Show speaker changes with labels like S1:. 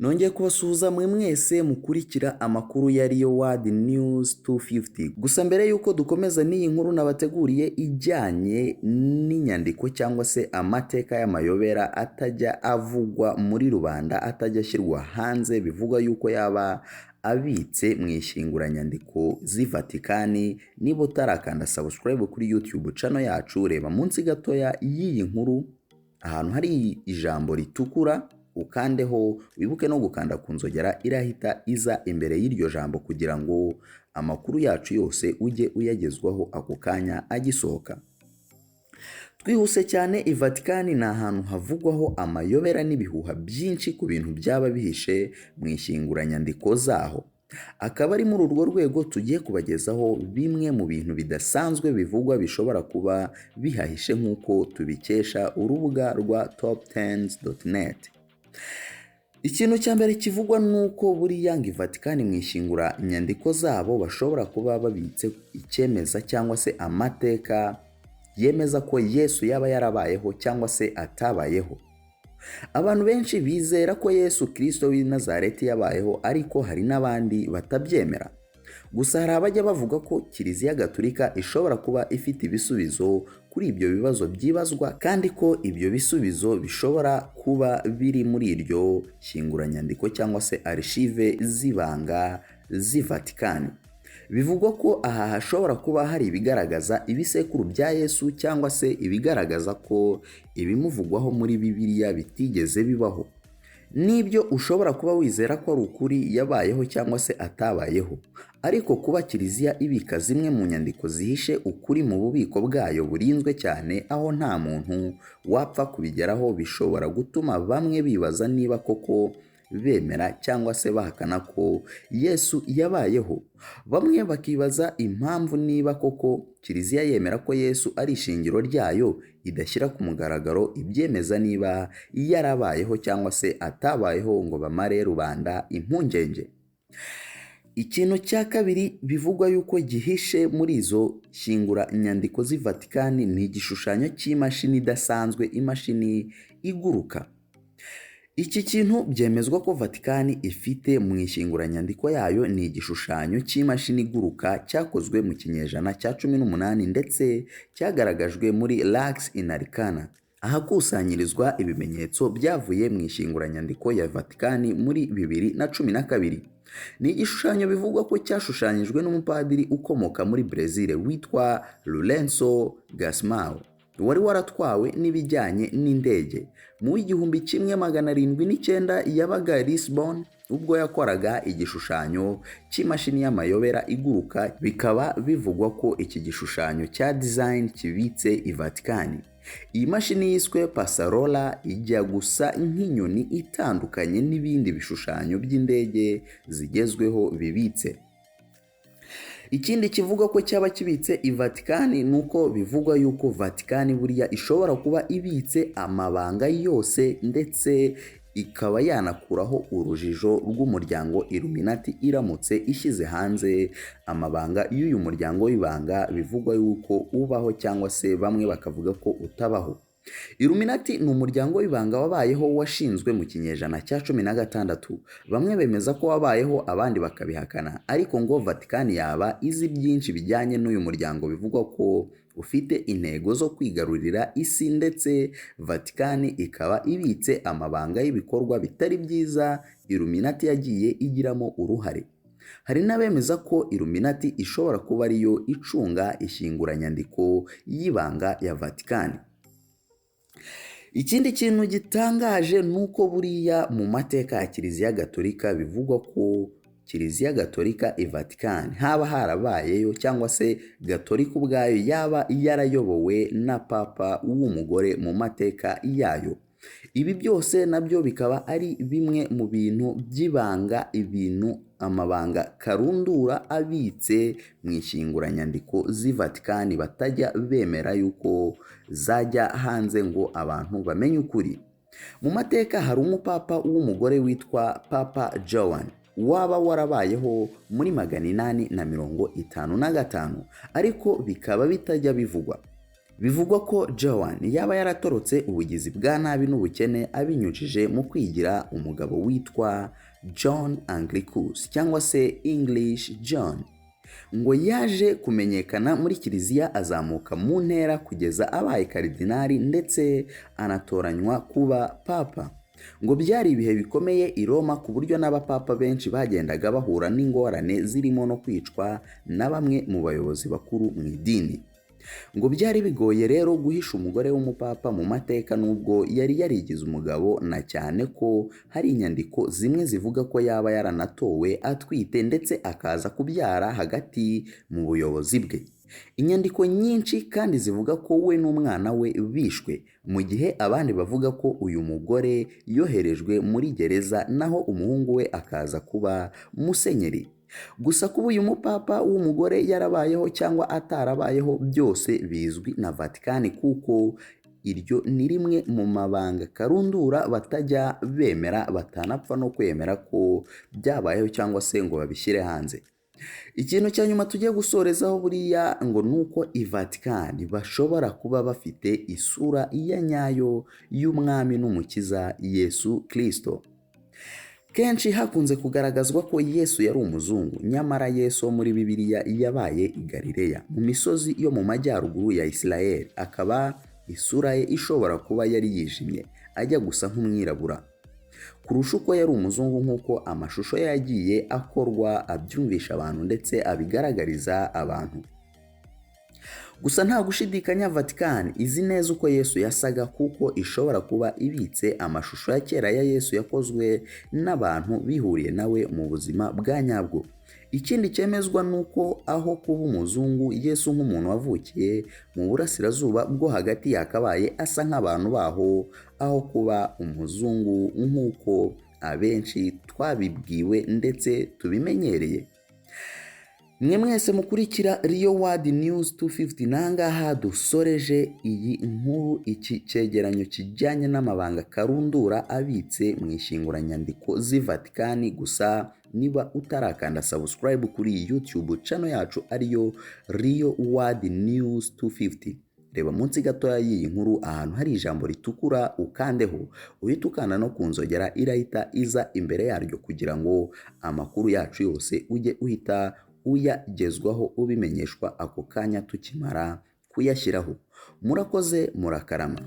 S1: Nongeye kubasuhuza mwe mwese mukurikira amakuru ya Rio World News 250. Gusa mbere yuko dukomeza n'iyi nkuru nabateguriye ijyanye n'inyandiko cyangwa se amateka y'amayobera atajya avugwa muri rubanda, atajya ashyirwa hanze, bivuga yuko yaba abitse mu ishyiranguranyandiko z'i Vatican. Niba utarakanda subscribe kuri YouTube channel yacu, reba munsi gatoya y'iyi nkuru ahantu hari ijambo ritukura, ukandeho, wibuke no gukanda ku nzogera irahita iza imbere y'iryo jambo kugira ngo amakuru yacu yose ujye uyagezwaho ako kanya agisohoka. Twihuse cyane, i Vatican ni ahantu havugwaho amayobera n'ibihuha byinshi ku bintu byaba bihishe mu ishyiranguranyandiko zaho. Akaba ari muri urwo rwego tugiye kubagezaho bimwe mu bintu bidasanzwe bivugwa bishobora kuba bihahishe nk'uko tubikesha urubuga rwa top10.net. Ikintu cya mbere kivugwa nuko buriya i Vatican mu ishyiranguranyandiko zabo bashobora kuba babitse icyemeza cyangwa se amateka yemeza ko Yesu yaba yarabayeho cyangwa se atabayeho. Abantu benshi bizera ko Yesu Kristo w'i Nazareti yabayeho, ariko hari n'abandi batabyemera. Gusa hari abajya bavuga ko Kiliziya Gatolika ishobora kuba ifite ibisubizo kuri ibyo bibazo byibazwa, kandi ko ibyo bisubizo bishobora kuba biri muri iryo shyinguranyandiko cyangwa se archive z'ibanga z'i Vatican. Bivugwa ko aha hashobora kuba hari ibigaragaza ibisekuru bya Yesu cyangwa se ibigaragaza ko ibimuvugwaho muri Bibiliya bitigeze bibaho. Nibyo ushobora kuba wizera ko ari ukuri yabayeho cyangwa se atabayeho, ariko kuba Kiliziya ibika zimwe mu nyandiko zihishe ukuri mu bubiko bwayo burinzwe cyane aho nta muntu wapfa kubigeraho, bishobora gutuma bamwe bibaza niba koko bemera cyangwa se bahakana ko Yesu yabayeho. Bamwe bakibaza impamvu niba koko Kiliziya yemera ko Yesu ari ishingiro ryayo idashyira ku mugaragaro ibyemeza niba yarabayeho cyangwa se atabayeho ngo bamare rubanda impungenge. Ikintu cya kabiri bivugwa yuko gihishe muri izo shyinguranyandiko z'i Vatican ni igishushanyo cy'imashini idasanzwe, imashini iguruka. Iki kintu byemezwa ko Vatican ifite mu ishyinguranyandiko yayo ni igishushanyo cy'imashini iguruka cyakozwe mu kinyejana cya 18 ndetse cyagaragajwe muri Lux in Arcana, ahakusanyirizwa ibimenyetso byavuye mu ishyinguranyandiko ya Vatican muri 2012. Ni igishushanyo bivugwa ko cyashushanyijwe n'umupadiri ukomoka muri Brazil witwa Lourenço Gasmao, wari waratwawe n'ibijyanye n'indege. Mu 1709 yabaga Lisbon ubwo yakoraga igishushanyo cy'imashini y'amayobera iguruka. Bikaba bivugwa ko iki gishushanyo cya design kibitse i Vatican. Iyi mashini yiswe Passarola ijya gusa nk'inyoni itandukanye n'ibindi bishushanyo by'indege zigezweho bibitse. Ikindi kivuga ko cyaba kibitse i Vatican nuko bivugwa yuko Vatican buriya ishobora kuba ibitse amabanga yose, ndetse ikaba yanakuraho urujijo rw'umuryango Illuminati iramutse ishyize hanze amabanga y'uyu muryango w'ibanga bivugwa yuko ubaho cyangwa se bamwe bakavuga ko utabaho. Illuminati ni umuryango w'ibanga wabayeho washinzwe mu kinyejana cya 16. Bamwe bemeza ko wabayeho, abandi bakabihakana, ariko ngo Vatican yaba izi byinshi bijyanye n'uyu muryango bivugwa ko ufite intego zo kwigarurira isi, ndetse Vatican ikaba ibitse amabanga y'ibikorwa bitari byiza Illuminati yagiye igiramo uruhare. Hari n'abemeza ko Illuminati ishobora kuba ariyo icunga ishyinguranyandiko y'ibanga ya Vatican. Ikindi kintu gitangaje nuko buriya mu mateka ya Kiliziya Gatolika bivugwa ko Kiliziya Gatolika i Vatican haba harabayeyo cyangwa se Gatolika ubwayo yaba yarayobowe na Papa w'umugore mu mateka yayo. Ibi byose nabyo bikaba ari bimwe mu bintu by'ibanga, ibintu amabanga karundura abitse mu ishyinguranyandiko z'i Vatican batajya bemera yuko zajya hanze ngo abantu bamenye ukuri. Mu mateka hari umupapa w'umugore witwa Papa Joan waba warabayeho muri 855, ariko bikaba bitajya bivugwa. Bivugwa ko Joan yaba yaratorotse ubugizi bwa nabi n'ubukene abinyujije mu kwigira umugabo witwa John Anglicus cyangwa se English John. Ngo yaje kumenyekana muri kiliziya azamuka mu ntera kugeza abaye karidinali ndetse anatoranywa kuba papa. Ngo byari ibihe bikomeye i Roma ku buryo n'abapapa benshi bagendaga bahura n'ingorane zirimo no kwicwa na bamwe mu bayobozi bakuru mu idini. Ngo byari bigoye rero guhisha umugore w'umupapa mu mateka nubwo yari yarigize umugabo, na cyane ko hari inyandiko zimwe zivuga ko yaba yaranatowe atwite ndetse akaza kubyara hagati mu buyobozi bwe. Inyandiko nyinshi kandi zivuga ko we n'umwana we bishwe, mu gihe abandi bavuga ko uyu mugore yoherejwe muri gereza naho umuhungu we akaza kuba musenyeri. Gusa kuba uyu mupapa w'umugore yarabayeho cyangwa atarabayeho byose bizwi na Vatican, kuko iryo ni rimwe mu mabanga karundura batajya bemera, batanapfa no kwemera ko byabayeho cyangwa se ngo babishyire hanze. Ikintu cya nyuma tugiye gusorezaho buriya ngo nuko i Vatican bashobora kuba bafite isura ya nyayo y'umwami n'umukiza Yesu Kristo. Kenshi hakunze kugaragazwa ko Yesu yari umuzungu, nyamara Yesu muri Bibiliya yabaye i Galileya mu misozi yo mu majyaruguru ya Isirayeli, akaba isura ye ishobora kuba yari yijimye ajya gusa nk'umwirabura kurusha uko yari umuzungu, nk'uko amashusho yagiye akorwa abyumvisha abantu ndetse abigaragariza abantu. Gusa nta gushidikanya Vatican izi neza uko Yesu yasaga, kuko ishobora kuba ibitse amashusho ya kera ya Yesu yakozwe n'abantu bihuriye nawe mu buzima bwa nyabwo. Ikindi cyemezwa nuko aho kuba umuzungu, Yesu nk'umuntu wavukiye mu burasirazuba bwo hagati yakabaye asa nk'abantu baho aho kuba umuzungu nk'uko abenshi twabibwiwe ndetse tubimenyereye. Mwe mwese mukurikira Rio World News 250, nangaha dusoreje iyi nkuru, iki cyegeranyo kijyanye n'amabanga karundura abitse mu ishyinguranyandiko z'i Vatican. Gusa niba utarakanda subscribe kuri YouTube channel yacu ariyo Rio World News 250, reba munsi gatoya y'iyi nkuru ahantu hari ijambo ritukura ukandeho, uhita ukanda no kunzogera irahita iza imbere yaryo kugira ngo amakuru yacu yose ujye uhita uyagezwaho ubimenyeshwa ako kanya tukimara kuyashyiraho. Murakoze, murakarama.